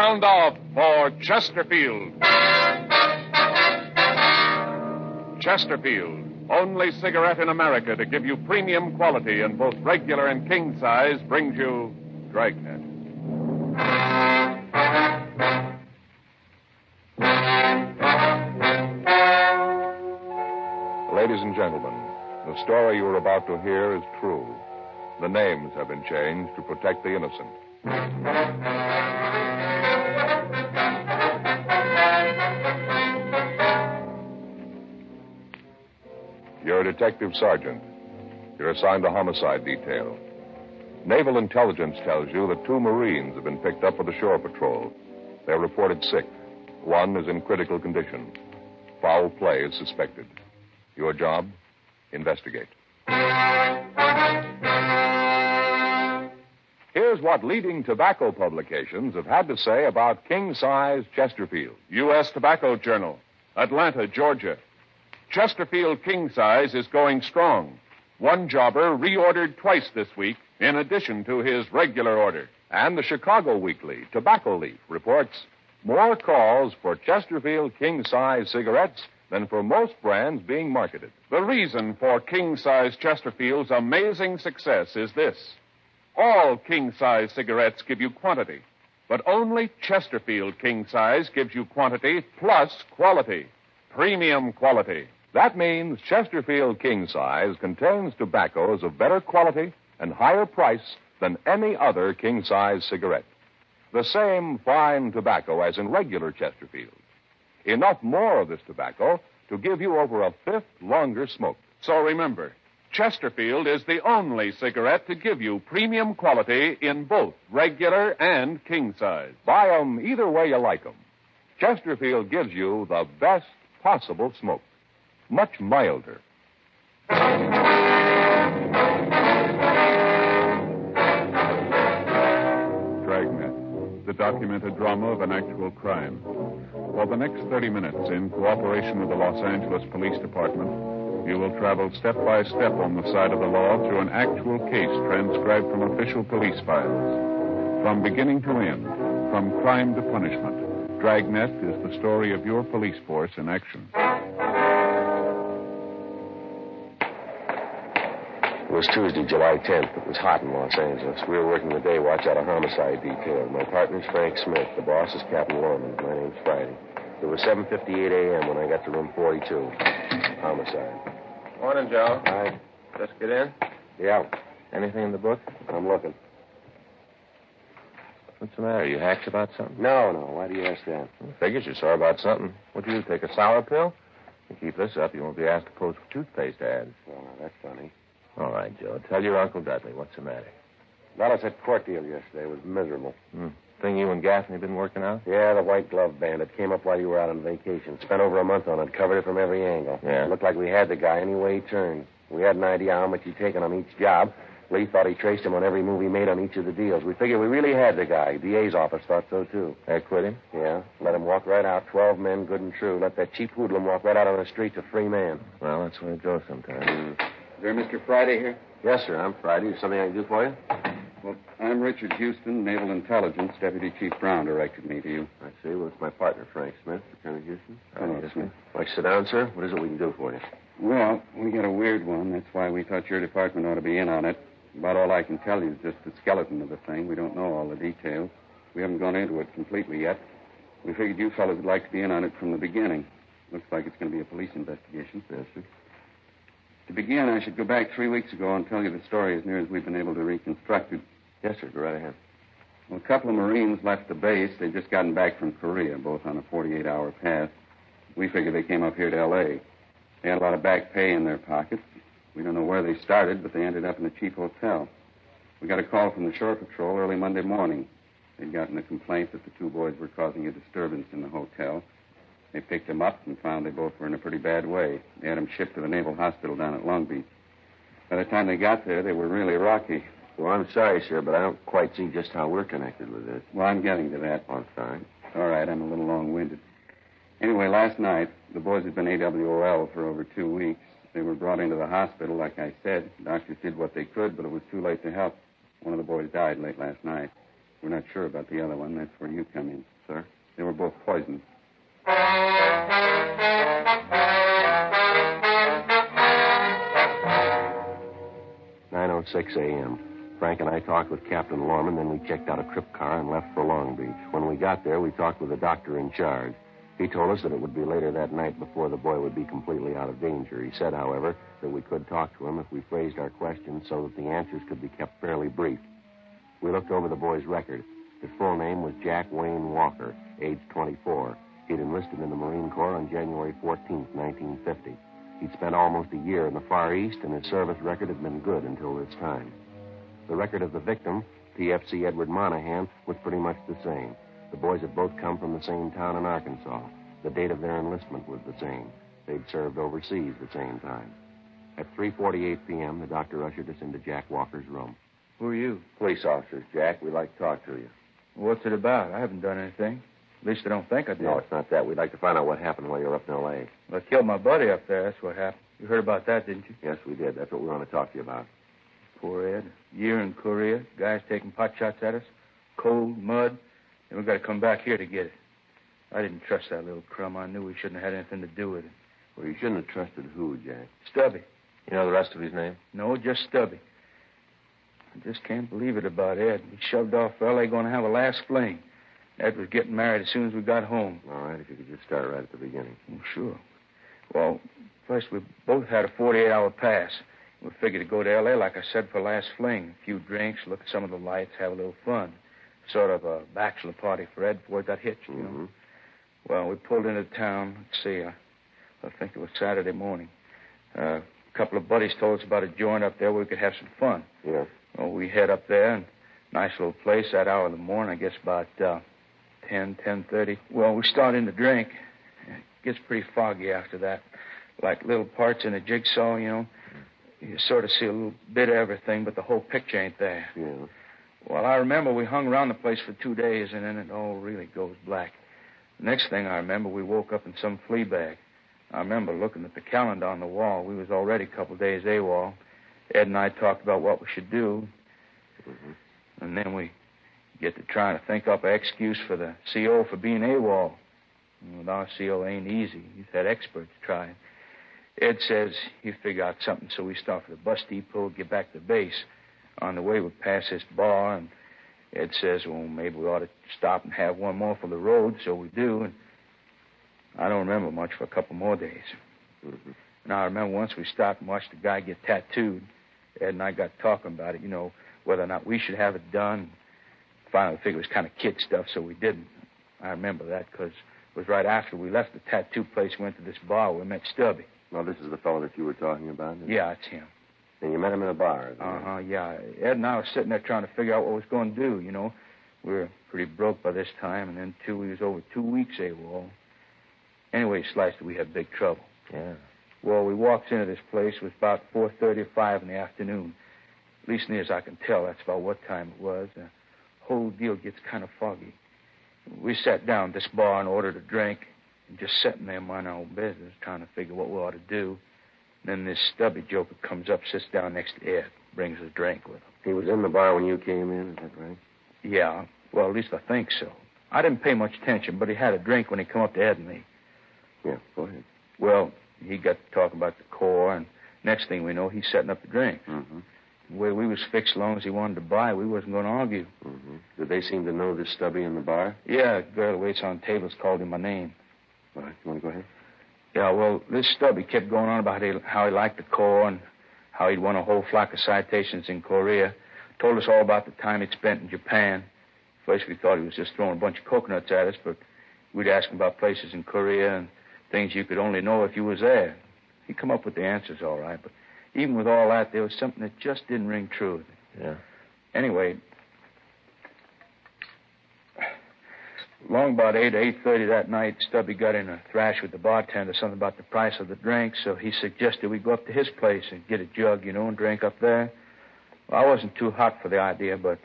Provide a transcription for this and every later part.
Sound off for Chesterfield. Chesterfield, only cigarette in America to give you premium quality in both regular and king size, brings you Dragnet. Ladies and gentlemen, the story you are about to hear is true. The names have been changed to protect the innocent. You're a detective sergeant. You're assigned a homicide detail. Naval intelligence tells you that 2 Marines have been picked up for the shore patrol. They're reported sick. 1 is in critical condition. Foul play is suspected. Your job? Investigate. Here's what leading tobacco publications have had to say about king-size Chesterfield. U.S. Tobacco Journal, Atlanta, Georgia. Chesterfield king size is going strong. One jobber reordered twice this week in addition to his regular order. And the Chicago Weekly, Tobacco Leaf, reports more calls for Chesterfield king-size cigarettes than for most brands being marketed. The reason for king-size Chesterfield's amazing success is this. All king-size cigarettes give you quantity, but only Chesterfield king-size gives you quantity plus quality. Premium quality. That means Chesterfield king-size contains tobaccos of better quality and higher price than any other king-size cigarette. The same fine tobacco as in regular Chesterfield. Enough more of this tobacco to give you over a fifth longer smoke. So remember, Chesterfield is the only cigarette to give you premium quality in both regular and king size. Buy 'em either way you like 'em. Chesterfield gives you the best possible smoke. Much milder. Dragnet, the documented drama of an actual crime. For the next 30 minutes, in cooperation with the Los Angeles Police Department, you will travel step by step on the side of the law through an actual case transcribed from official police files. From beginning to end, from crime to punishment, Dragnet is the story of your police force in action. It was Tuesday, July 10th. It was hot in Los Angeles. We were working the day watch out of homicide detail. My partner's Frank Smith. The boss is Captain Lorman. My name's Friday. It was 7:58 a.m. when I got to room 42. Homicide. Morning, Joe. Hi. Just get in? Yeah, Anything in the book? I'm looking. What's the matter? You hacked about something? No. Why do you ask that? Figures you saw about something. What do you do, take a sour pill? You keep this up, you won't be asked to pose for toothpaste ads. Oh, that's funny. All right, Joe. Tell your Uncle Dudley. What's the matter? Dallas at court deal yesterday was miserable. Thing you and Gaffney been working out? Yeah, the white glove bandit came up while you were out on vacation. Spent over a month on it, covered it from every angle. Yeah? Looked like we had the guy any way he turned. We had an idea how much he'd taken on each job. Lee thought he traced him on every move he made on each of the deals. We figured we really had the guy. DA's office thought so, too. They quit him? Yeah. Let him walk right out. 12 men, good and true. Let that cheap hoodlum walk right out on the streets a free man. Well, that's where it goes sometimes. Is there Mr. Friday here? Yes, sir. I'm Friday. Is something I can do for you? Well, I'm Richard Houston, Naval Intelligence. Deputy Chief Brown directed me to you. I see. Well, it's my partner, Frank Smith, Lieutenant Houston. Hello, Smith. Like, sit down, sir. What is it we can do for you? Well, we got a weird one. That's why we thought your department ought to be in on it. About all I can tell you is just the skeleton of the thing. We don't know all the details. We haven't gone into it completely yet. We figured you fellows would like to be in on it from the beginning. Looks like it's going to be a police investigation. Yes, sir. To begin, I should go back 3 weeks ago and tell you the story as near as we've been able to reconstruct it. Yes, sir. Go right ahead. Well, a couple of Marines left the base. They'd just gotten back from Korea, both on a 48-hour pass. We figured they came up here to L.A. They had a lot of back pay in their pockets. We don't know where they started, but they ended up in a cheap hotel. We got a call from the shore patrol early Monday morning. They'd gotten a complaint that the 2 boys were causing a disturbance in the hotel. They picked them up and found they both were in a pretty bad way. They had them shipped to the Naval Hospital down at Long Beach. By the time they got there, they were really rocky. Well, I'm sorry, sir, but I don't quite see just how we're connected with this. Well, I'm getting to that. Oh, I'm sorry. All right, I'm a little long-winded. Anyway, last night, the boys had been AWOL for over 2 weeks. They were brought into the hospital, like I said. Doctors did what they could, but it was too late to help. One of the boys died late last night. We're not sure about the other one. That's where you come in, sir. They were both poisoned. 9:06 a.m. Frank and I talked with Captain Lorman, then we checked out a trip car and left for Long Beach. When we got there, we talked with the doctor in charge. He told us that it would be later that night before the boy would be completely out of danger. He said, however, that we could talk to him if we phrased our questions so that the answers could be kept fairly brief. We looked over the boy's record. His full name was Jack Wayne Walker, age 24. He'd enlisted in the Marine Corps on January 14th, 1950. He'd spent almost a year in the Far East, and his service record had been good until this time. The record of the victim, PFC Edward Monahan, was pretty much the same. The boys had both come from the same town in Arkansas. The date of their enlistment was the same. They'd served overseas the same time. At 3:48 p.m., the doctor ushered us into Jack Walker's room. Who are you? Police officers, Jack. We'd like to talk to you. What's it about? I haven't done anything. At least I don't think I did. No, it's not that. We'd like to find out what happened while you were up in L.A. Well, I killed my buddy up there. That's what happened. You heard about that, didn't you? Yes, we did. That's what we want to talk to you about. Poor Ed. Year in Korea. Guys taking pot shots at us. Cold, mud. And we got to come back here to get it. I didn't trust that little crumb. I knew we shouldn't have had anything to do with it. Well, you shouldn't have trusted who, Jack? Stubby. You know the rest of his name? No, just Stubby. I just can't believe it about Ed. He shoved off for L.A. going to have a last fling. Ed was getting married as soon as we got home. All right, if you could just start right at the beginning. Oh, sure. Well, first, we both had a 48-hour pass. We figured to go to L.A., like I said, for last fling. A few drinks, look at some of the lights, have a little fun. Sort of a bachelor party for Ed before he got hitched, you know. Well, we pulled into town. Let's see, I think it was Saturday morning. A couple of buddies told us about a joint up there where we could have some fun. Yeah. Well, we head up there, and nice little place that hour of the morning, I guess about 10:30. Well, we start in to drink. It gets pretty foggy after that. Like little parts in a jigsaw, you know. You sort of see a little bit of everything, but the whole picture ain't there. Yeah. Well, I remember we hung around the place for 2 days, and then it all really goes black. The next thing I remember, we woke up in some flea bag. I remember looking at the calendar on the wall. We was already a couple of days AWOL. Ed and I talked about what we should do. And then we get to trying to think up an excuse for the CO for being AWOL. With our CO ain't easy. He's had experts try. Ed says he'd figure out something, so we start for the bus depot, get back to base. On the way, we pass this bar, and Ed says, well, maybe we ought to stop and have one more for the road, so we do. And I don't remember much for a couple more days. And I remember once we stopped and watched a guy get tattooed. Ed and I got talking about it, you know, whether or not we should have it done. Finally, we figured it was kind of kid stuff, so we didn't. I remember that because it was right after we left the tattoo place, we went to this bar where we met Stubby. Well, this is the fellow that you were talking about? Yeah, it's him. And you met him in a bar? Yeah. Ed and I were sitting there trying to figure out what we was going to do, you know. We were pretty broke by this time, and then, too, we was over 2 weeks AWOL. Anyway, sliced, we had big trouble. Yeah. Well, we walked into this place. It was about 4:30 or 5 in the afternoon. At least near as I can tell, that's about what time it was. The whole deal gets kind of foggy. We sat down at this bar and ordered a drink, and just sitting there minding our own business, trying to figure what we ought to do. And then this Stubby joker comes up, sits down next to Ed, brings a drink with him. He was in the bar when you came in, is that right? Yeah, well, at least I think so. I didn't pay much attention, but he had a drink when he come up to Ed and me. Yeah, go ahead. Well, he got to talking about the Corps, and next thing we know, he's setting up the drink. The way we was fixed, as long as he wanted to buy, we wasn't going to argue. Did they seem to know this Stubby in the bar? Yeah, the girl who waits on tables called him my name. All right, you want to go ahead? Yeah, well, this Stubby kept going on about how he liked the Corps and how he'd won a whole flock of citations in Korea. Told us all about the time he'd spent in Japan. First, we thought he was just throwing a bunch of coconuts at us, but we'd ask him about places in Korea and things you could only know if you was there. He'd come up with the answers all right, but even with all that, there was something that just didn't ring true. Yeah. Anyway, long about 8 or 8:30 that night, Stubby got in a thrash with the bartender, something about the price of the drink, so he suggested we go up to his place and get a jug, you know, and drink up there. Well, I wasn't too hot for the idea, but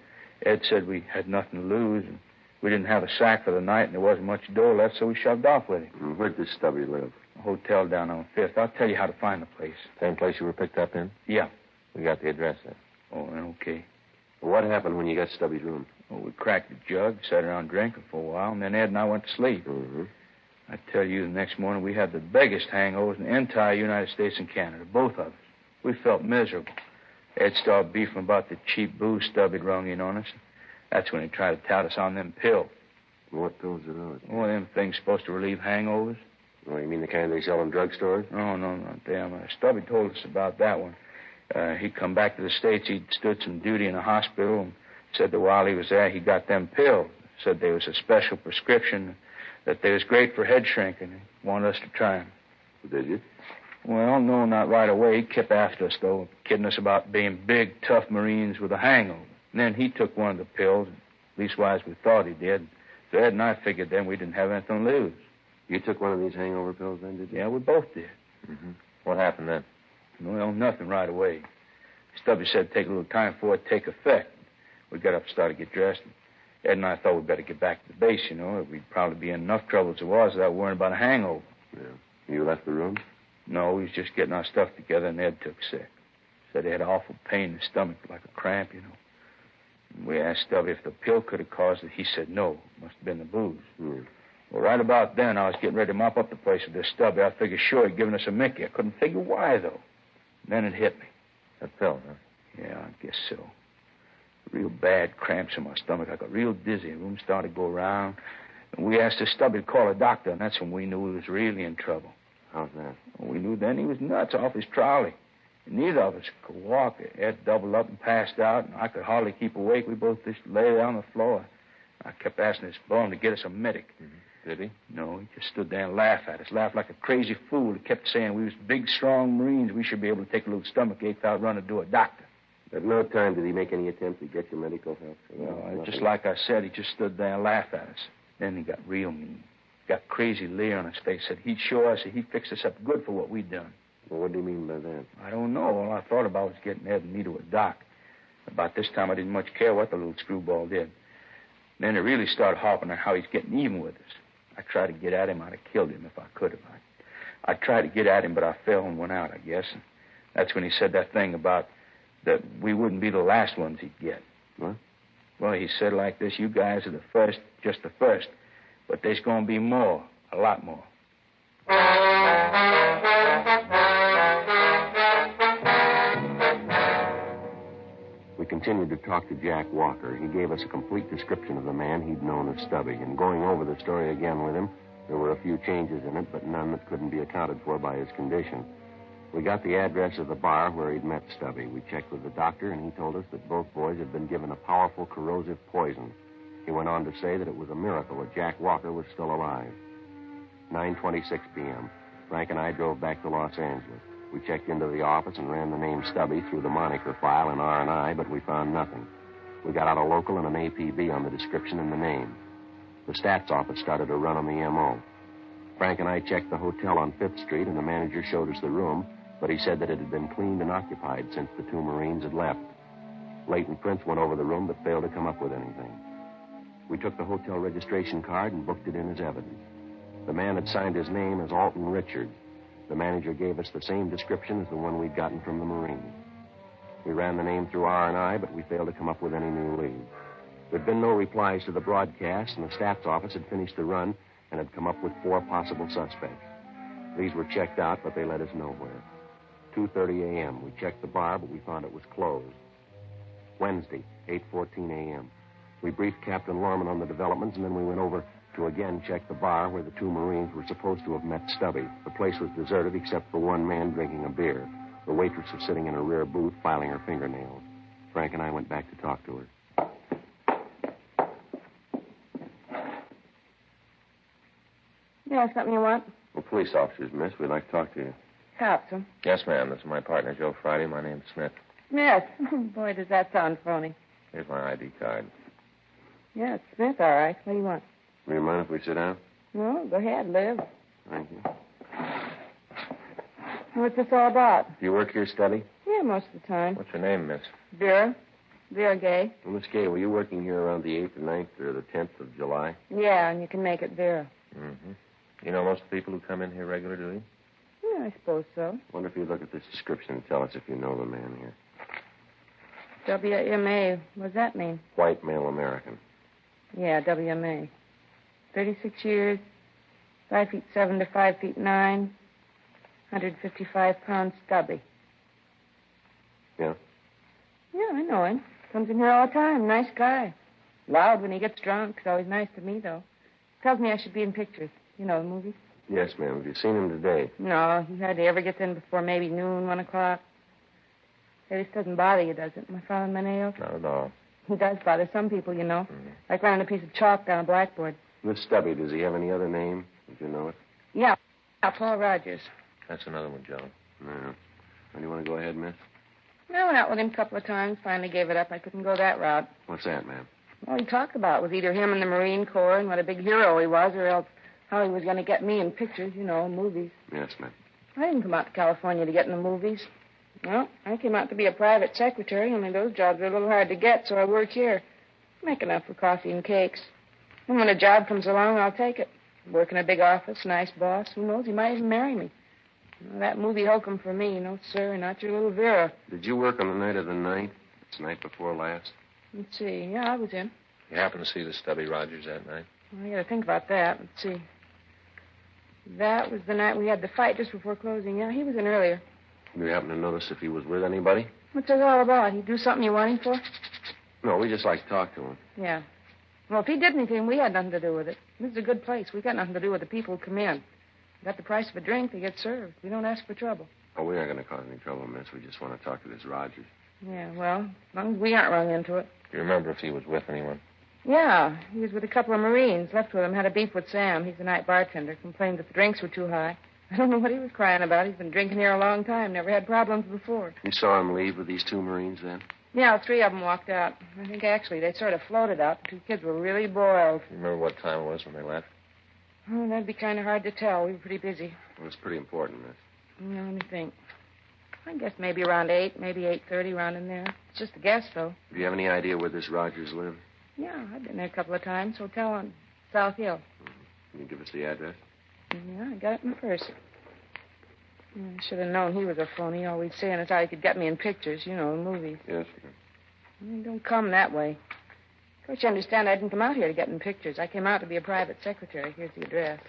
Ed said we had nothing to lose, and we didn't have a sack for the night, and there wasn't much dough left, so we shoved off with him. Where'd this Stubby live? A hotel down on 5th. I'll tell you how to find the place. Same place you were picked up in? Yeah. We got the address there. Oh, okay. Well, what happened when you got Stubby's room? Well, We cracked the jug, sat around drinking for a while, and then Ed and I went to sleep. Mm-hmm. I tell you, the next morning we had the biggest hangovers in the entire United States and Canada, both of us. We felt miserable. Ed started beefing about the cheap booze Stubby'd rung in on us. That's when he tried to tout us on them pills. What pills are those? Oh, them things supposed to relieve hangovers. Oh, you mean the kind they sell in drugstores? Oh, no, damn. Stubby told us about that one. He'd come back to the States. He'd stood some duty in a hospital and said that while he was there, he got them pills. Said there was a special prescription, that they was great for head shrinking. He wanted us to try them. Did you? Well, no, not right away. He kept after us, though, kidding us about being big, tough Marines with a hangover. And then he took one of the pills, leastwise we thought he did. So Ed and I figured then we didn't have anything to lose. You took one of these hangover pills then, did you? Yeah, we both did. Mm-hmm. What happened then? Well, nothing right away. Stubby said it'd take a little time for it to take effect. We got up and started to get dressed. Ed and I thought we'd better get back to the base, you know. We'd probably be in enough trouble as it was without worrying about a hangover. Yeah. You left the room? No, we was just getting our stuff together, and Ed took sick. Said he had an awful pain in his stomach, like a cramp, you know. And we asked Stubby if the pill could have caused it. He said no. Must have been the booze. Hmm. Well, right about then, I was getting ready to mop up the place with this Stubby. I figured sure he'd given us a Mickey. I couldn't figure why, though. And then it hit me. That pill, huh? Yeah, I guess so. Real bad cramps in my stomach. I got real dizzy. The room started to go around. And we asked this Stubby to call a doctor, and that's when we knew he was really in trouble. How's that? Well, we knew then he was nuts off his trolley. And neither of us could walk. Ed doubled up and passed out, and I could hardly keep awake. We both just lay there on the floor. I kept asking this bum to get us a medic. Mm-hmm. Did he? No, he just stood there and laughed at us, laughed like a crazy fool. He kept saying we was big, strong Marines. We should be able to take a little stomach ache without running to a doctor. At no time did he make any attempt to get you medical help? No, just like I said, he just stood there and laughed at us. Then he got real mean. Got crazy leer on his face. Said he'd show us that he'd fix us up good for what we'd done. Well, what do you mean by that? I don't know. All I thought about was getting Ed and me to a doc. About this time, I didn't much care what the little screwball did. Then it really started harping on how he's getting even with us. I tried to get at him. I'd have killed him if I could have. I tried to get at him, but I fell and went out, I guess. And that's when he said that thing about that we wouldn't be the last ones he'd get. What? Well, he said like this, you guys are the first, just the first. But there's going to be more, a lot more. We continued to talk to Jack Walker. He gave us a complete description of the man he'd known as Stubby. And going over the story again with him, there were a few changes in it, but none that couldn't be accounted for by his condition. We got the address of the bar where he'd met Stubby. We checked with the doctor, and he told us that both boys had been given a powerful corrosive poison. He went on to say that it was a miracle that Jack Walker was still alive. 9:26 p.m. Frank and I drove back to Los Angeles. We checked into the office and ran the name Stubby through the moniker file in R&I, but we found nothing. We got out a local and an APB on the description and the name. The stats office started to run on the M.O. Frank and I checked the hotel on 5th Street, and the manager showed us the room, but he said that it had been cleaned and occupied since the two Marines had left. Leighton Prince went over the room but failed to come up with anything. We took the hotel registration card and booked it in as evidence. The man had signed his name as Alton Richard. The manager gave us the same description as the one we'd gotten from the Marines. We ran the name through R&I, but we failed to come up with any new leads. There'd been no replies to the broadcast, and the stats office had finished the run and had come up with 4 possible suspects. These were checked out, but they led us nowhere. 2:30 a.m. We checked the bar, but we found it was closed. Wednesday, 8:14 a.m. We briefed Captain Lorman on the developments, and then we went over to again check the bar where the two Marines were supposed to have met Stubby. The place was deserted except for one man drinking a beer. The waitress was sitting in a rear booth filing her fingernails. Frank and I went back to talk to her. Yeah, something you want? Well, police officers, miss. We'd like to talk to you. Cops, huh? Yes, ma'am. This is my partner, Joe Friday. My name's Smith. Smith. Boy, does that sound phony. Here's my ID card. Yeah, it's Smith, all right. What do you want? Do you mind if we sit down? No, go ahead, live. Thank you. What's this all about? Do you work here steady? Yeah, most of the time. What's your name, miss? Vera. Vera Gay. Well, Miss Gay, were you working here around the 8th or 9th or the 10th of July? Yeah, and you can make it Vera. Mm-hmm. You know most people who come in here regular, do you? Yeah, I suppose so. Wonder if you look at this description and tell us if you know the man here. WMA. What does that mean? White male American. Yeah, WMA. 36 years, 5'7" to 5'9", 155-pound stubby. Yeah? Yeah, I know him. Comes in here all the time. Nice guy. Loud when he gets drunk. He's always nice to me, though. Tells me I should be in pictures. You know, the movies. Yes, ma'am. Have you seen him today? No, he hardly ever gets in before maybe noon, 1 o'clock. This doesn't bother you, does it? Am I following my nails? Not at all. He does bother some people, you know. Like running a piece of chalk down a blackboard. Miss Stubby, does he have any other name? Did you know it? Yeah, Paul Rogers. That's another one, Joe. No. Well, you want to go ahead, miss? I went out with him a couple of times. Finally gave it up. I couldn't go that route. What's that, ma'am? All he talked about was either him in the Marine Corps and what a big hero he was, or else how he was going to get me in pictures, you know, movies. Yes, ma'am. I didn't come out to California to get in the movies. No, I came out to be a private secretary, only those jobs are a little hard to get, so I work here. Make enough for coffee and cakes. And when a job comes along, I'll take it. Work in a big office, nice boss. Who knows, he might even marry me. That movie hokum for me, no, sir, not your little Vera. Did you work on the night of the night? It's the night before last? Let's see. Yeah, I was in. You happened to see the Stubby Rogers that night? Well, I got to think about that. Let's see. That was the night we had the fight just before closing. Yeah, he was in earlier. Do you happen to notice if he was with anybody? What's it all about? He do something you want him for? No, we just like to talk to him. Yeah. Well, if he did anything, we had nothing to do with it. This is a good place. We got nothing to do with the people who come in. Got the price of a drink, they get served. We don't ask for trouble. Oh, we aren't going to cause any trouble, miss. We just want to talk to this Rogers. Yeah, well, as long as we aren't rung into it. Do you remember if he was with anyone? Yeah, he was with a couple of Marines. Left with him, had a beef with Sam. He's the night bartender. Complained that the drinks were too high. I don't know what he was crying about. He's been drinking here a long time. Never had problems before. You saw him leave with these two Marines then? Yeah, 3 of them walked out. I think, actually, they sort of floated out. The 2 kids were really boiled. You remember what time it was when they left? Oh, that'd be kind of hard to tell. We were pretty busy. Well, it's pretty important, miss. Yeah, let me think. I guess maybe around 8, maybe 8:30, around in there. It's just a guess, though. Do you have any idea where this Rogers lives? Yeah, I've been there a couple of times. Hotel on South Hill. Can you give us the address? Yeah, I got it in the purse. I should have known he was a phony, always saying it's how he could get me in pictures, you know, in movies. Yes, ma'am. Don't come that way. Of course, you understand I didn't come out here to get in pictures. I came out to be a private secretary. Here's the address.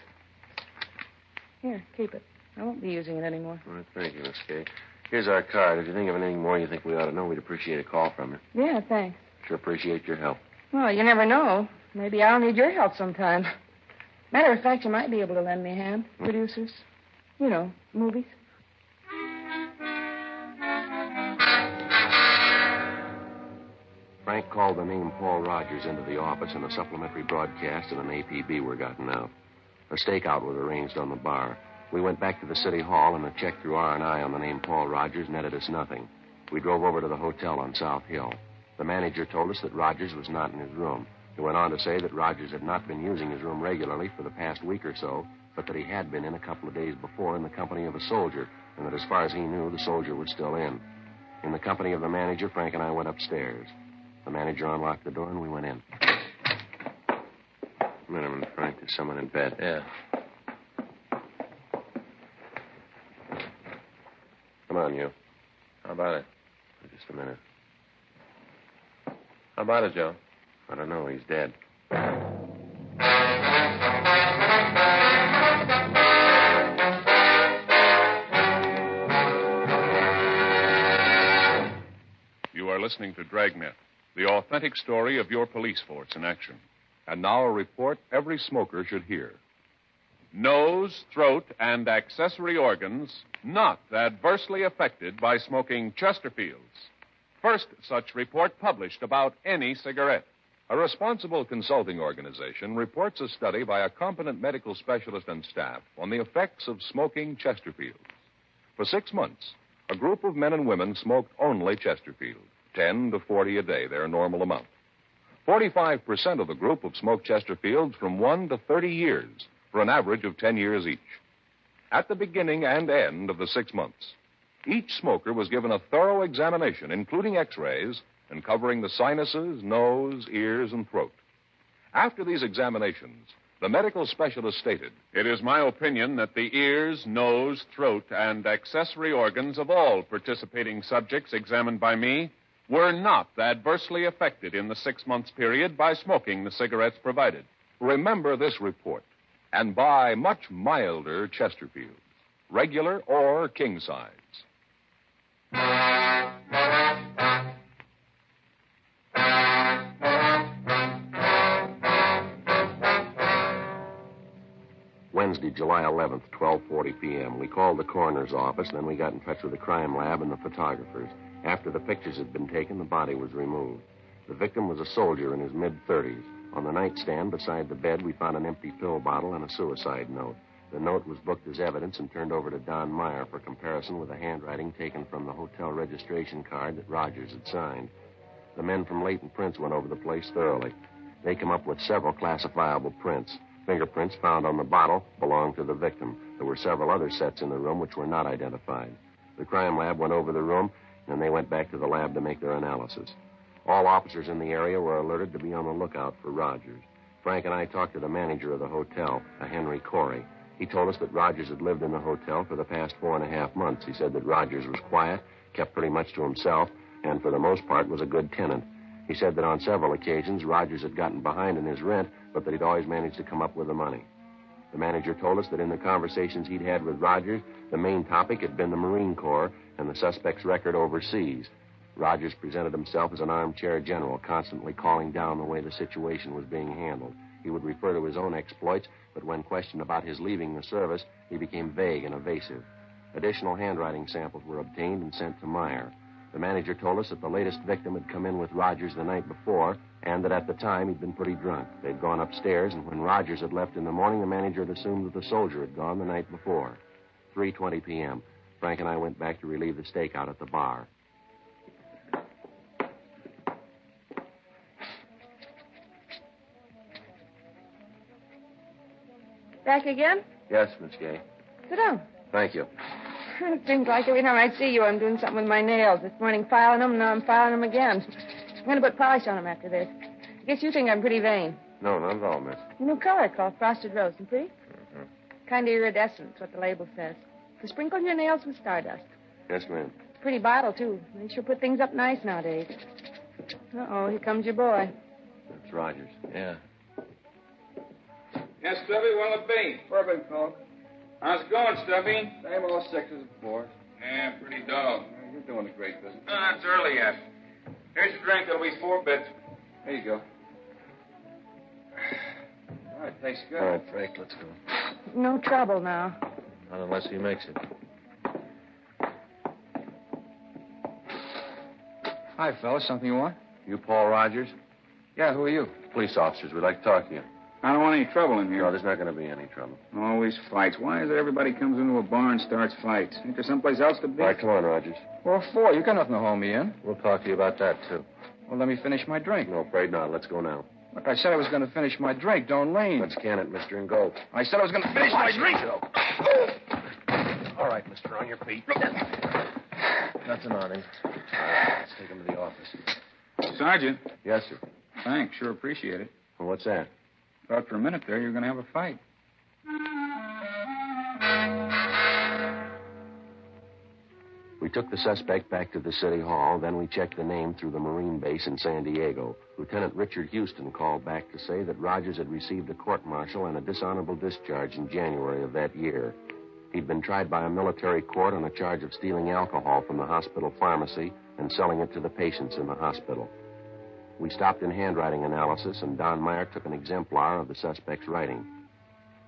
Here, keep it. I won't be using it anymore. All right, thank you, Miss Kay. Here's our card. If you think of anything more you think we ought to know, we'd appreciate a call from you. Yeah, thanks. Sure appreciate your help. Well, you never know. Maybe I'll need your help sometime. Matter of fact, you might be able to lend me a hand. Producers. You know, movies. Frank called the name Paul Rogers into the office, and a supplementary broadcast and an APB were gotten out. A stakeout was arranged on the bar. We went back to the city hall, and a check through R&I on the name Paul Rogers netted us nothing. We drove over to the hotel on South Hill. The manager told us that Rogers was not in his room. He went on to say that Rogers had not been using his room regularly for the past week or so, but that he had been in a couple of days before in the company of a soldier, and that as far as he knew, the soldier was still in. In the company of the manager, Frank and I went upstairs. The manager unlocked the door, and we went in. A minute, Frank. There's someone in bed. Yeah. Come on, you. How about it? Just a minute. How about it, Joe? I don't know. He's dead. You are listening to Dragnet, the authentic story of your police force in action. And now a report every smoker should hear. Nose, throat, and accessory organs not adversely affected by smoking Chesterfields. First such report published about any cigarette. A responsible consulting organization reports a study by a competent medical specialist and staff on the effects of smoking Chesterfields. For 6 months, a group of men and women smoked only Chesterfield, 10 to 40 a day, their normal amount. 45% of the group have smoked Chesterfields from 1 to 30 years, for an average of 10 years each. At the beginning and end of the 6 months, each smoker was given a thorough examination, including x-rays, and covering the sinuses, nose, ears, and throat. After these examinations, the medical specialist stated, It is my opinion that the ears, nose, throat, and accessory organs of all participating subjects examined by me were not adversely affected in the 6 months period by smoking the cigarettes provided. Remember this report and buy much milder Chesterfields, regular or king size. Wednesday, July 11th, 12:40 p.m. We called the coroner's office, then we got in touch with the crime lab and the photographers. After the pictures had been taken, the body was removed. The victim was a soldier in his mid-30s. On the nightstand beside the bed, we found an empty pill bottle and a suicide note. The note was booked as evidence and turned over to Don Meyer for comparison with the handwriting taken from the hotel registration card that Rogers had signed. The men from Leighton Prince went over the place thoroughly. They came up with several classifiable prints. Fingerprints found on the bottle belonged to the victim. There were several other sets in the room which were not identified. The crime lab went over the room, and they went back to the lab to make their analysis. All officers in the area were alerted to be on the lookout for Rogers. Frank and I talked to the manager of the hotel, a Henry Corey. He told us that Rogers had lived in the hotel for the past 4.5 months. He said that Rogers was quiet, kept pretty much to himself, and for the most part was a good tenant. He said that on several occasions Rogers had gotten behind in his rent, but that he'd always managed to come up with the money. The manager told us that in the conversations he'd had with Rogers, the main topic had been the Marine Corps and the suspect's record overseas. Rogers presented himself as an armchair general, constantly calling down the way the situation was being handled. He would refer to his own exploits, but when questioned about his leaving the service, he became vague and evasive. Additional handwriting samples were obtained and sent to Meyer. The manager told us that the latest victim had come in with Rogers the night before, and that at the time he'd been pretty drunk. They'd gone upstairs, and when Rogers had left in the morning, the manager had assumed that the soldier had gone the night before. 3:20 p.m. Frank and I went back to relieve the stakeout at the bar. Back again? Yes, Miss Gay. Sit down. Thank you. It seems like every time I see you, I'm doing something with my nails. This morning filing them, now I'm filing them again. I'm going to put polish on them after this. I guess you think I'm pretty vain. No, not at all, miss. A new color called frosted rose. And pretty? Mm-hmm. Kind of iridescent, what the label says. To sprinkle your nails with stardust. Yes, ma'am. Pretty bottle, too. They sure put things up nice nowadays. Uh-oh, here comes your boy. That's Rogers. Yeah. Yes, Stubby, what'll it be? Bourbon, Coke. How's it going, Stubby? Same old six as before. Yeah, pretty dull. You're doing a great business. No, it's early yet. Here's your drink. It'll be 4 bits. There you go. All right, tastes good. All right, Frank, let's go. No trouble now. Not unless he makes it. Hi, fellas. Something you want? You Paul Rogers? Yeah, who are you? Police officers. We'd like to talk to you. I don't want any trouble in No, here. there's not going to be any trouble. Always fights. Why is it everybody comes into a bar and starts fights? Ain't there someplace else to be? All right, come on, Rogers. What for? You got nothing to hold me in. We'll talk to you about that, too. Well, let me finish my drink. No, afraid not. Let's go now. Look, I said I was going to finish my drink. Don't lean. Let's can it, mister, and go. I said I was going to finish my drink. All right, mister, on your feet. Nothing on him. All right, let's take him to the office. Sergeant. Yes, sir. Thanks. Sure appreciate it. Well, what's that? Thought for a minute there you were going to have a fight. We took the suspect back to the city hall. Then we checked the name through the Marine base in San Diego. Lieutenant Richard Houston called back to say that Rogers had received a court-martial and a dishonorable discharge in January of that year. He'd been tried by a military court on a charge of stealing alcohol from the hospital pharmacy and selling it to the patients in the hospital. We stopped in handwriting analysis, and Don Meyer took an exemplar of the suspect's writing.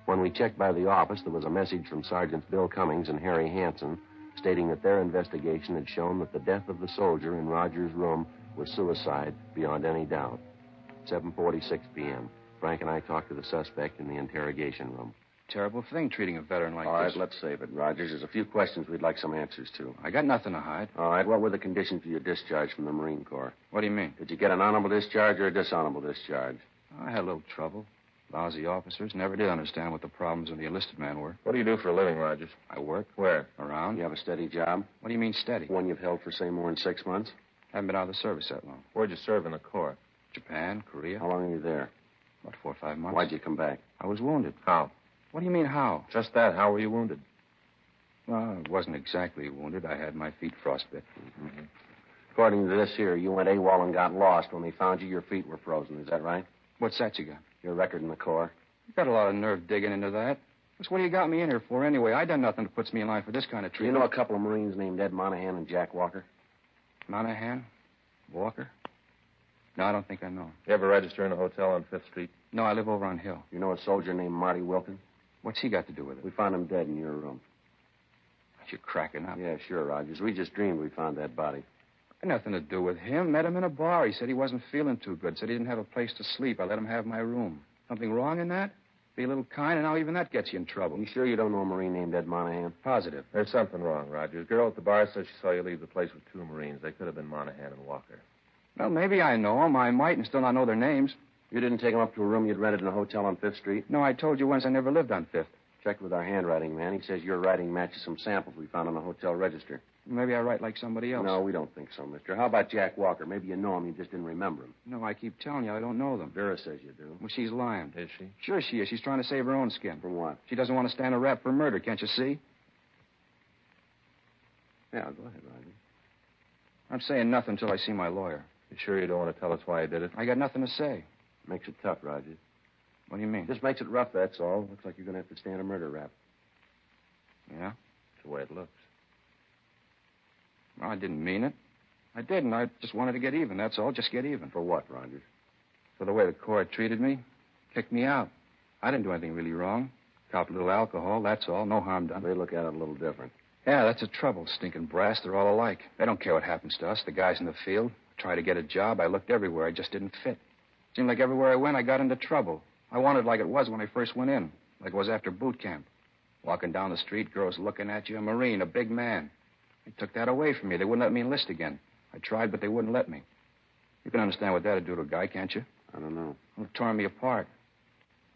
When we checked by the office, there was a message from Sergeants Bill Cummings and Harry Hansen stating that their investigation had shown that the death of the soldier in Rogers' room was suicide beyond any doubt. 7:46 p.m. Frank and I talked to the suspect in the interrogation room. Terrible thing, treating a veteran like All right, this. let's save it, Rogers. There's a few questions we'd like some answers to. I got nothing to hide. All right, what were the conditions of your discharge from the Marine Corps? What do you mean? Did you get an honorable discharge or a dishonorable discharge? I had a little trouble. Lousy officers. Never did understand what the problems of the enlisted man were. What do you do for a living, Rogers? I work. Where? Around. You have a steady job? What do you mean steady? One you've held for, say, more than 6 months? Haven't been out of the service that long. Where'd you serve in the Corps? Japan, Korea. How long are you there? About 4 or 5 months. Why'd you come back? I was wounded. How? What do you mean, how? Just that. How were you wounded? Well, I wasn't exactly wounded. I had my feet frostbit. Mm-hmm. According to this here, you went AWOL and got lost. When they found you, your feet were frozen. Is that right? What's that you got? Your record in the Corps. You got a lot of nerve digging into that. That's what you got me in here for anyway. I done nothing that puts me in line for this kind of Do you treatment. know a couple of Marines named Ed Monahan and Jack Walker? Monahan? Walker? No, I don't think I know him. You ever register in a hotel on 5th Street? No, I live over on Hill. You know a soldier named Marty Wilkins? What's he got to do with it? We found him dead in your room. You're cracking up. Yeah, sure, Rogers. We just dreamed we found that body. Had nothing to do with him. Met him in a bar. He said he wasn't feeling too good. Said he didn't have a place to sleep. I let him have my room. Something wrong in that? Be a little kind, and now even that gets you in trouble. You sure you don't know a Marine named Ed Monahan? Positive. There's something wrong, Rogers. Girl at the bar says she saw you leave the place with 2 Marines. They could have been Monahan and Walker. Well, maybe I know them. I might and still not know their names. You didn't take him up to a room you'd rented in a hotel on 5th Street? No, I told you once I never lived on 5th. Checked with our handwriting man. He says your writing matches some samples we found on the hotel register. Maybe I write like somebody else. No, we don't think so, mister. How about Jack Walker? Maybe you know him, you just didn't remember him. No, I keep telling you I don't know them. Vera says you do. Well, she's lying. Is she? Sure she is. She's trying to save her own skin. From what? She doesn't want to stand a rap for murder, can't you see? Yeah, go ahead, Roger. I'm saying nothing until I see my lawyer. You sure you don't want to tell us why you did it? I got nothing to say. Makes it tough, Roger. What do you mean? Just makes it rough, that's all. Looks like you're going to have to stand a murder rap. Yeah? That's the way it looks. Well, I didn't mean it. I didn't. I just wanted to get even, that's all. Just get even. For what, Rogers? For the way the Corps treated me. Kicked me out. I didn't do anything really wrong. Copped a little alcohol, that's all. No harm done. They look at it a little different. Yeah, that's the trouble. Stinking brass, they're all alike. They don't care what happens to us, the guys in the field. Try to get a job. I looked everywhere. I just didn't fit. Seemed like everywhere I went, I got into trouble. I wanted like it was when I first went in, like it was after boot camp. Walking down the street, girls looking at you, a Marine, a big man. They took that away from me. They wouldn't let me enlist again. I tried, but they wouldn't let me. You can understand what that'd do to a guy, can't you? I don't know. It tore me apart.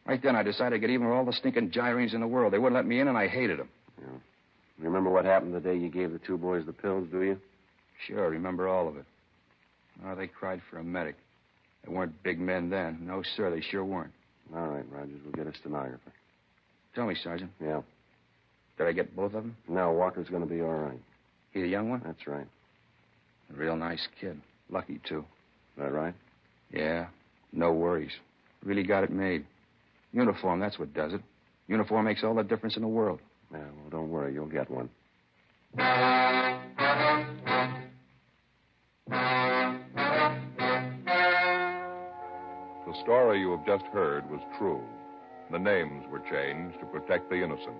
Right then, I decided to get even with all the stinking gyrenes in the world. They wouldn't let me in, and I hated them. Yeah. Remember what happened the day you gave the 2 boys the pills, do you? Sure, I remember all of it. Oh, they cried for a medic. They weren't big men then. No, sir, they sure weren't. All right, Rogers, we'll get a stenographer. Tell me, Sergeant. Yeah. Did I get both of them? No, Walker's going to be all right. He the young one? That's right. A real nice kid. Lucky, too. Is that right? Yeah. No worries. Really got it made. Uniform, that's what does it. Uniform makes all the difference in the world. Yeah, well, don't worry. You'll get one. The story you have just heard was true. The names were changed to protect the innocent.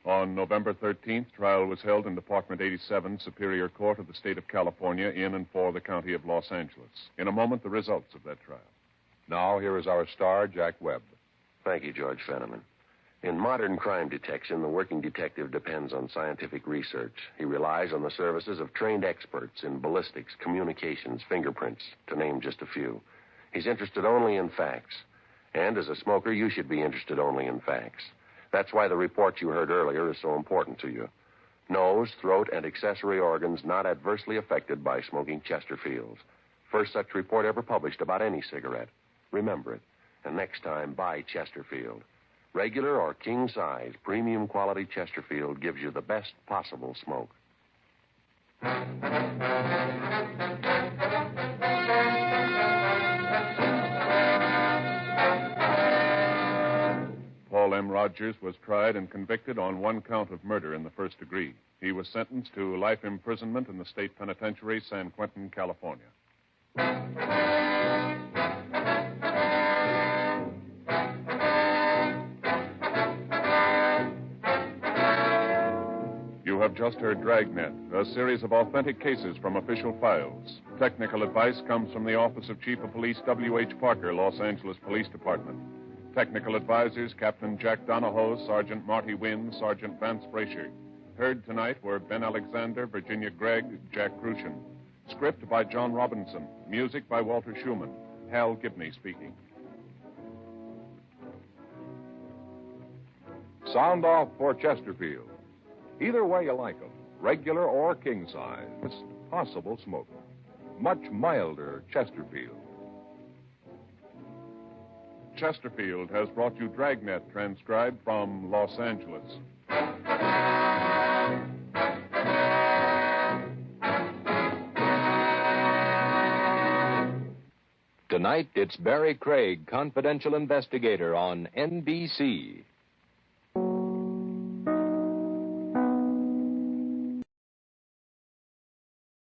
On November 13th, trial was held in Department 87, Superior Court of the State of California, in and for the County of Los Angeles. In a moment, the results of that trial. Now, here is our star, Jack Webb. Thank you, George Fenneman. In modern crime detection, the working detective depends on scientific research. He relies on the services of trained experts in ballistics, communications, fingerprints, to name just a few. He's interested only in facts. And as a smoker, you should be interested only in facts. That's why the report you heard earlier is so important to you. Nose, throat, and accessory organs not adversely affected by smoking Chesterfields. First such report ever published about any cigarette. Remember it. And next time, buy Chesterfield. Regular or king size, premium quality Chesterfield gives you the best possible smoke. Paul M. Rogers was tried and convicted on 1 count of murder in the first degree. He was sentenced to life imprisonment in the state penitentiary, San Quentin, California. You have just heard Dragnet, a series of authentic cases from official files. Technical advice comes from the Office of Chief of Police W.H. Parker, Los Angeles Police Department. Technical advisors, Captain Jack Donahoe, Sergeant Marty Wynn, Sergeant Vance Brasher. Heard tonight were Ben Alexander, Virginia Gregg, Jack Crucian. Script by John Robinson. Music by Walter Schumann. Hal Gibney speaking. Sound off for Chesterfield. Either way you like them, regular or king size, it's possible smoking. Much milder Chesterfield. Chesterfield has brought you Dragnet, transcribed from Los Angeles. Tonight, it's Barry Craig, confidential investigator on NBC.